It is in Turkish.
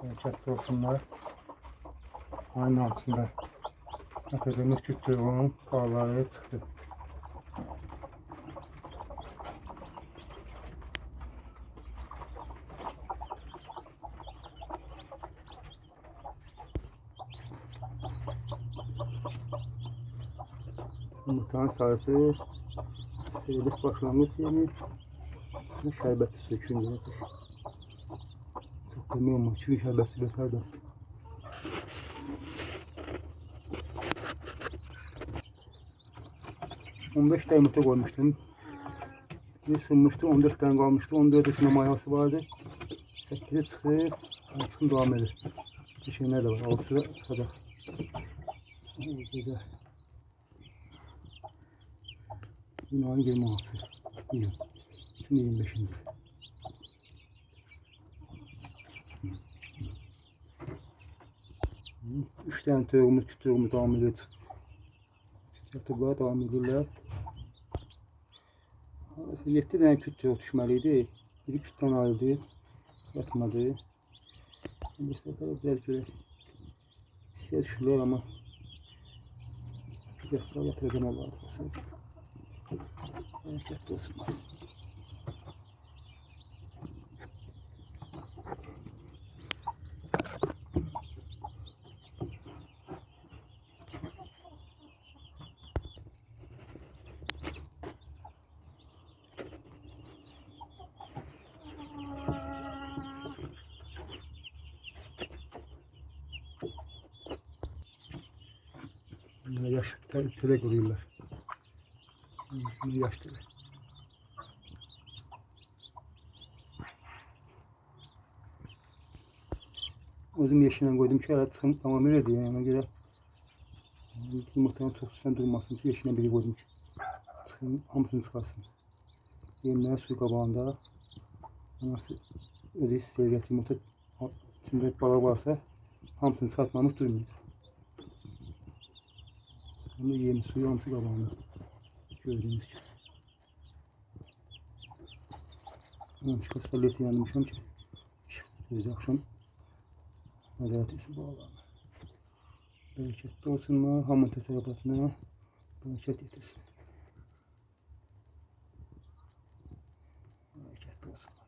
Bereketli olsunlar. Aynı altında yatırdığımız kütlüğün bağları çıktı. Yumurtanın sarısı serbest başlangıç yeri ve şerbetli söküm gelecek. Çok demeyeyim ama çünkü şerbetli ve serbest. ...15 tane yumurta koymuştum. Bir ısınmıştı, 14 tane kalmıştı. 14 içinde mayası vardı. 8'i çıkıp, çıkın devam edir. Bir şeyler de var, 6'sı çıkacak. Güzel. Yine 26'sı. İyi. Şimdi 25. 3 tane tüyümüz, kütüğümüz devam ediyor. Yatıblar devam edirlər. 7 tane kütüğü düşməliydi. Biri kütdən ayrıldı. Yatmadı. Bir sefer biraz göre hissiyat düşürlər ama yasal yatıracağım Allah'a bakasınız. Bereketli olsun. Yaş tele kuruyorlar. Şimdi yaş tele. Özüm yeşilen koydum ki ara çıkım tamam öyleydi yani ona göre yumurtanın çok üstten durmasın ki yeşilen biri koydum ki çıkım hamısını çıkarsın. Yemler su kabağında nasıl özü seviyet yumurta içinde balık varsa hamısını çıkartmamış durmayacak. Sonra yem suyu hamısı kabağında gördüğünüz gibi. Çıkı saliyeti yanmışam ki gözü akşam nezaret etsin bu Allah'ım. Bereketli olsunlar, hamın teserrufatına bereket getirsin. Bereketli olsun.